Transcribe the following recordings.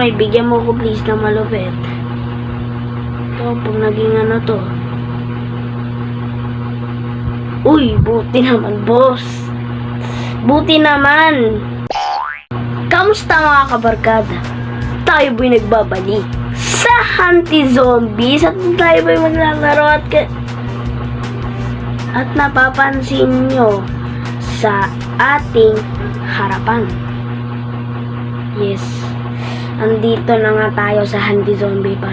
Ay, bigyan mo ko please ng malupit. Ito, pag naging ano to. Uy, buti naman, boss. Buti naman. Kamusta mga kabarkada? Tayo ba'y nagbabalik sa Anti-Zombies at tayo ba'y maglalaro at napapansin nyo sa ating harapan. Yes. Andito na nga tayo sa Anti-Zombie par.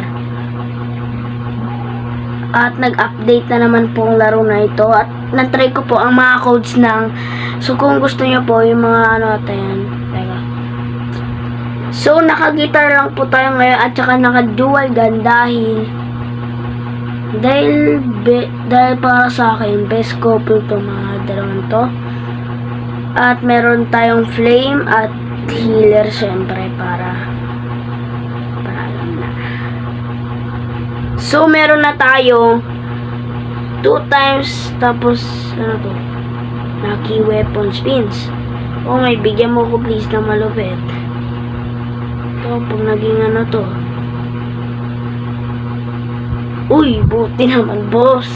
At nag-update na naman po ang laro na ito. At na-try ko po ang mga codes ng. So kung gusto niyo po yung mga ano yan. Teka. So naka-guitar lang po tayo ngayon at saka naka-dual gun dahil para sa akin best couple to mga dalawang to. At meron tayong flame at healer syempre para alam na. So meron na tayo 2 times tapos ano to, lucky weapon spins. Oh may bigyan mo ko please ng malupit. Ito pag naging ano to. Uy, buti naman, boss.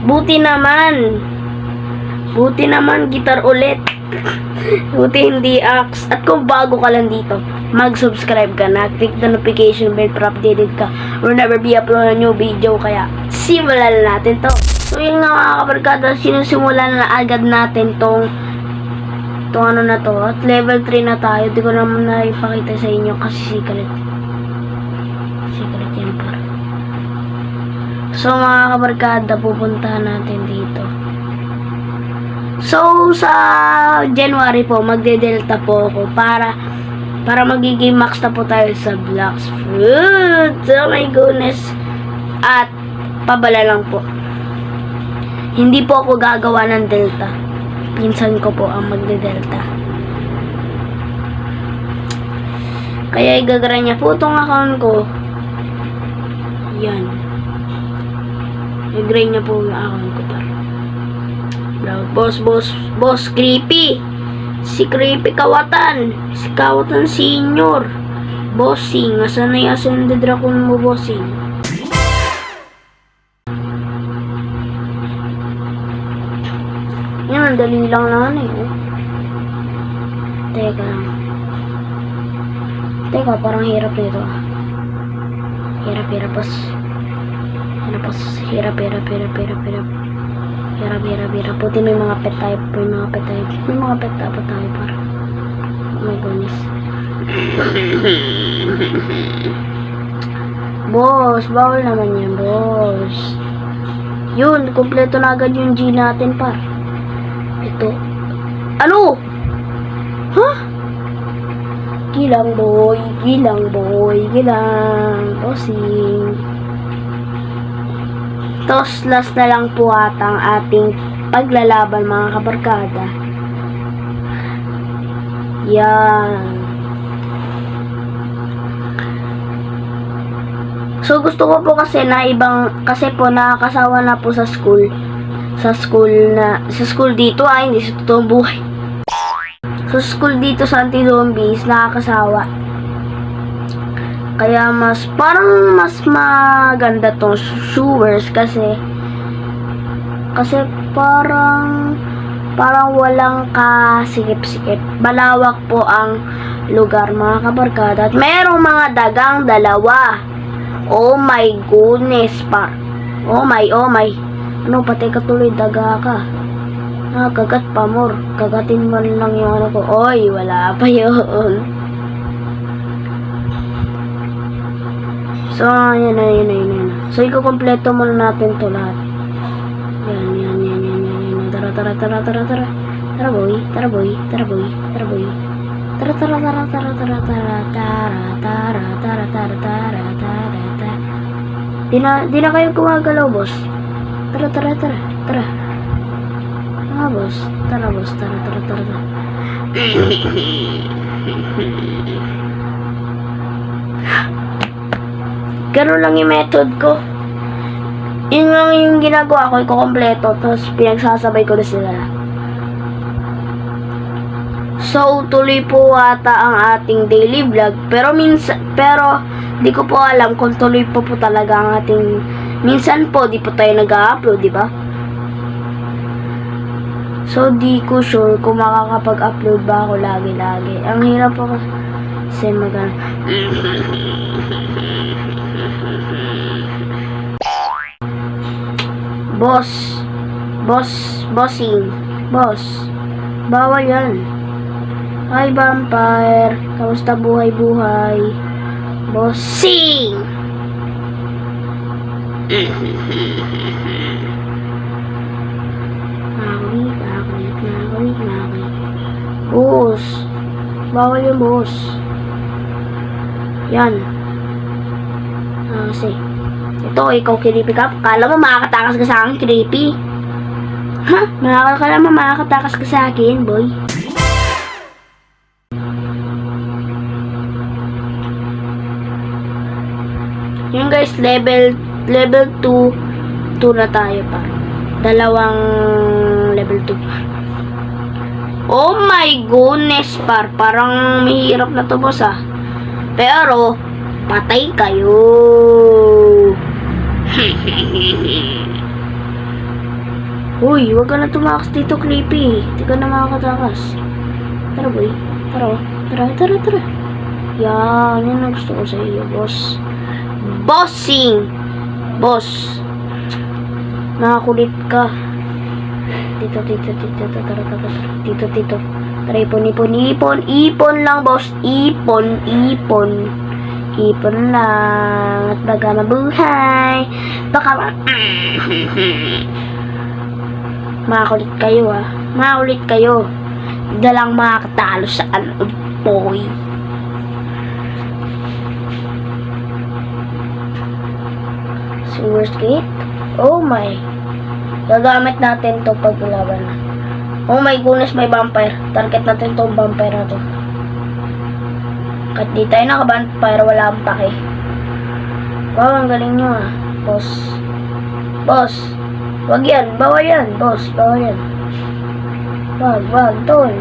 Buti naman. Buti naman, guitar ulit. Buti hindi axe. At kung bago ka lang dito, mag-subscribe ka na. Click the notification bell para updated ka. Whenever we upload a new video. Kaya, simulan na natin to. So, yung mga kabarkada, sinusimulan na agad natin tong ano na to. At level 3 na tayo. Di ko naman na ipakita sa inyo kasi secret. Secret yan para. So mga kabarkada, pupuntahan natin dito. So sa January po, magde-delta po ako para magiging max na po tayo sa Blocks Fruit. Oh my goodness. At pabala lang po. Hindi po ako gagawa ng delta. Pinsan ko po ang magde-delta. Kaya igagara niya po itong account ko. Yan. I-gray niya po yung account ko para. Boss, creepy. Si creepy kawatan. Si kawatan senior. Bossing, asan na yung ascended dragon mo, bossing? Yan, dali lang naman eh. Teka lang. Teka, parang hirap nito ah. Hirap, boss. Hirap. Puti may mga pet type. May mga pet type tayo para. Oh my goodness. Boss, bawal naman yan, boss. Yun, kompleto na agad yung G natin par. Ito. Ano? Huh? Gilang boy. Bossing. Tapos last na lang po atang ating paglalaban mga kabarkada. Yan. So gusto ko po kasi na kasi po nakakasawa na po sa school. Sa school dito hindi sa totoong buhay. Sa school dito sa Anti-Zombies nakakasawa. Kaya mas maganda tong Sewers kasi parang walang kasikip-sikip. Malawak po ang lugar mga kabarkada. At merong mga dagang dalawa. Oh my goodness pa. Oh my. Ano pati ka tuloy daga ka. Kagat pa more. Kagatin mo lang yung ano ko. Oy, wala pa yun. So, yan. So, ikukompleto muna natin to lahat. Yan. Tara. Tara, boy. Di na kayo gumagalaw, boss. Tara. Boss. Tara. Ganun lang yung method ko. Yun lang yung ginagawa ko, ikukompleto, tapos pinagsasabay ko na sila. So, tuloy po ata ang ating daily vlog. Pero di ko po alam kung tuloy po talaga ang ating, minsan po, di po tayo nag-upload, di ba? So, di ko sure kung makakapag-upload ba ako lagi-lagi. Ang hirap po kasi bossing. Boss. Bawal yan. Hi, vampire. Kamusta buhay-buhay? Bossing! Makulit. Boss. Bawal yung boss. Yan. Kasi. Ito, ikaw creepy ka. Kala mo makakatakas ka sa akin, creepy. Ha? Kala mo makakatakas ka sa akin, boy. Yun guys, level 2 na tayo pa. Dalawang level 2. Oh my goodness, parang mahirap na to, boss, ah. Pero, patay kayo. Uy, wag ka na tumakas dito, creepy. Hindi ka na makakatakas. Tara, boy. Tara. Yan ang gusto ko sa iyo, boss. Bossing! Boss. Nakakulit ka. Tito. Tara, ipon lang, boss. Ipon lang. At baga mabuhay. Baka makakulit kayo, ah. Makakulit kayo. Dalang makakatalo sa ano, boy. Sewer's Gate. Oh my. Gagamit natin to pag laban na. Oh my goodness, may vampire. Target natin to vampire na to. Kahit di tayo naka-vampire, wala ang pake. Wow, ang galing nyo, ah. Boss. Wag yan. Bawal yan, boss. Bawal yan. Wag. Tol.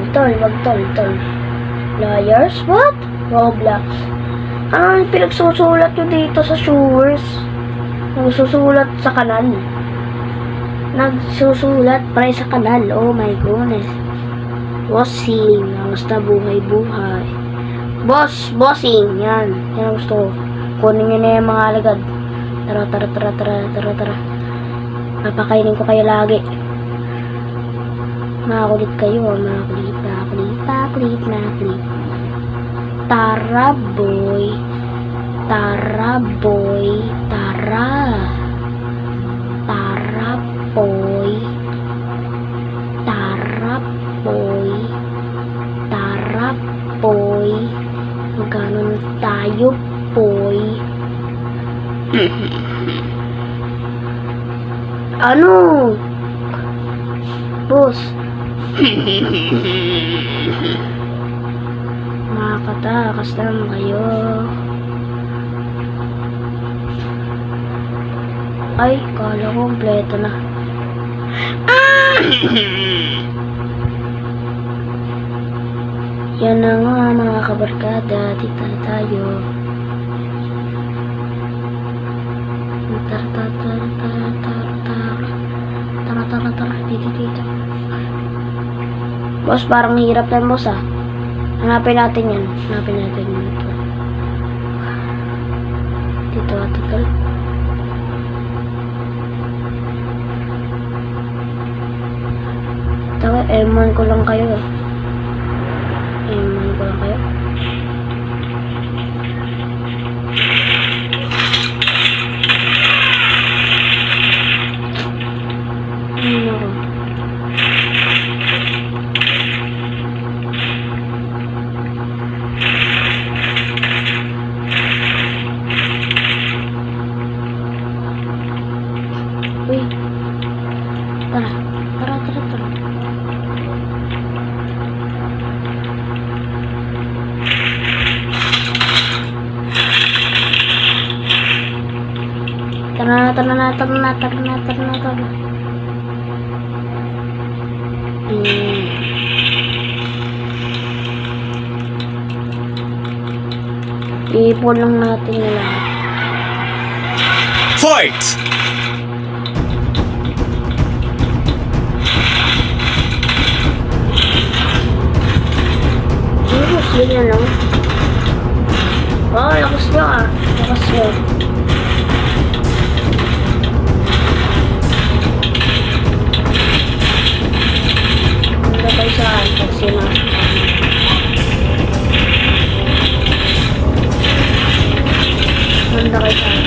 Liars? What? Roblox. Ano yung pinagsusulat nyo dito sa sewers? Nagsusulat sa kanal. Nagsusulat pa sa kanal. Oh my goodness. Bossing. Kamusta buhay-buhay? Bossing. Yan ang gusto ko. Kunin nyo na yung mga alagad. Tara. Papakainin ko kayo lagi. Makulit kayo. Makulit. Tara, boy. Tara, boy. Magkano tayo, boy? Ano? Boss. Makakatakas naman kayo. Ay, kala ko kompleto na. Yan na nga, mga kabarkada. Dito tayo. Tara. Dito. Boss, parang hirap na, boss, ah. Hanapin natin yan. Dito, tagal. Tawa, eman ko lang kayo. Uy. Tara. Tara na. Ipon lang natin yung lahat. Fight! Yun na lang. Oh, lakas nyo ah. Lakas nyo. Handa kayo saan? Pag sinasaktan. Handa kayo saan?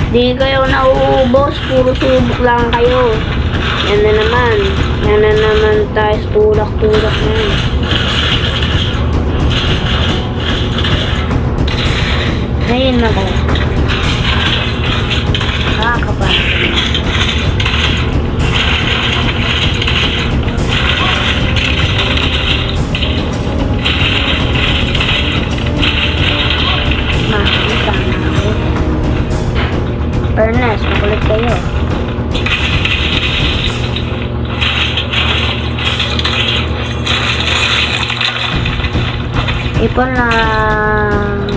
Di kayo nauubos, puro subok lang kayo. Yan na naman. Yan na naman tayo, tulak-tulak na yun. Ngayon na kayo. Kakapal. Makita na ako. Ernest, makulit kayo. Ipon lang.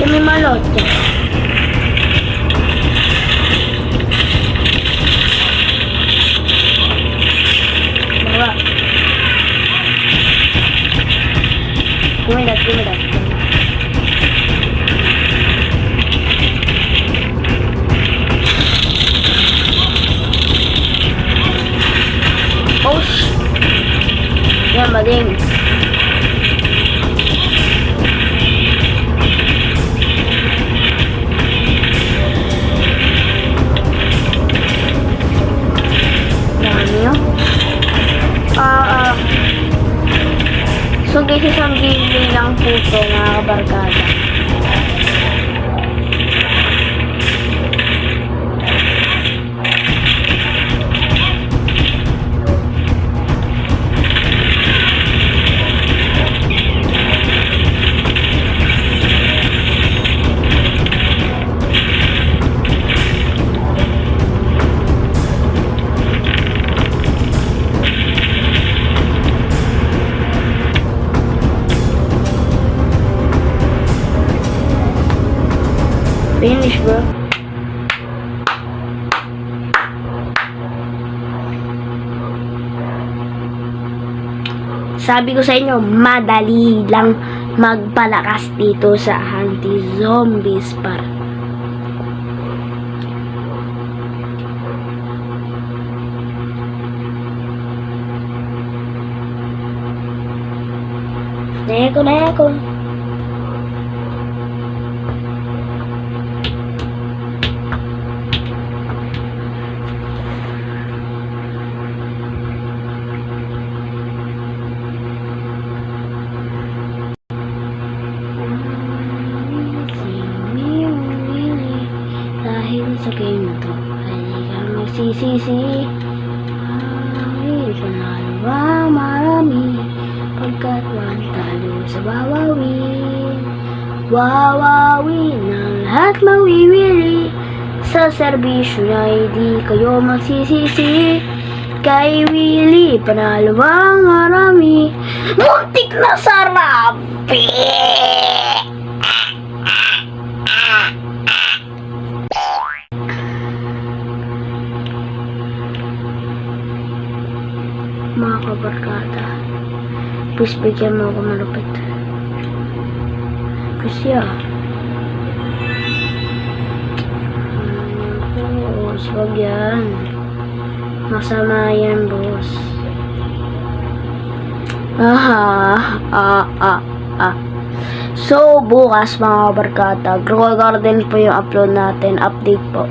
Kami malot. Bawa. Kumidat. Oh, yan, bading. So guys, isang gameplay lang po ito mga kabarkada. Finish, bro. Sabi ko sa inyo, madali lang magpalakas dito sa anti-zombies par. Neko. Sa game na to ay kang magsisisi. Ay, panalo marami pagkat walang talo sa wawawin ang lahat mawiwili sa serbisyo na hindi kayo magsisisi. Kay Willie panalo marami muntik na sarabi. Mga kabarkada, please bigyan mo ako malupit. Kasi boss, wag yan. Masama yan, boss. So, bukas mga kabarkada, Grow Garden po yung upload natin. Update po.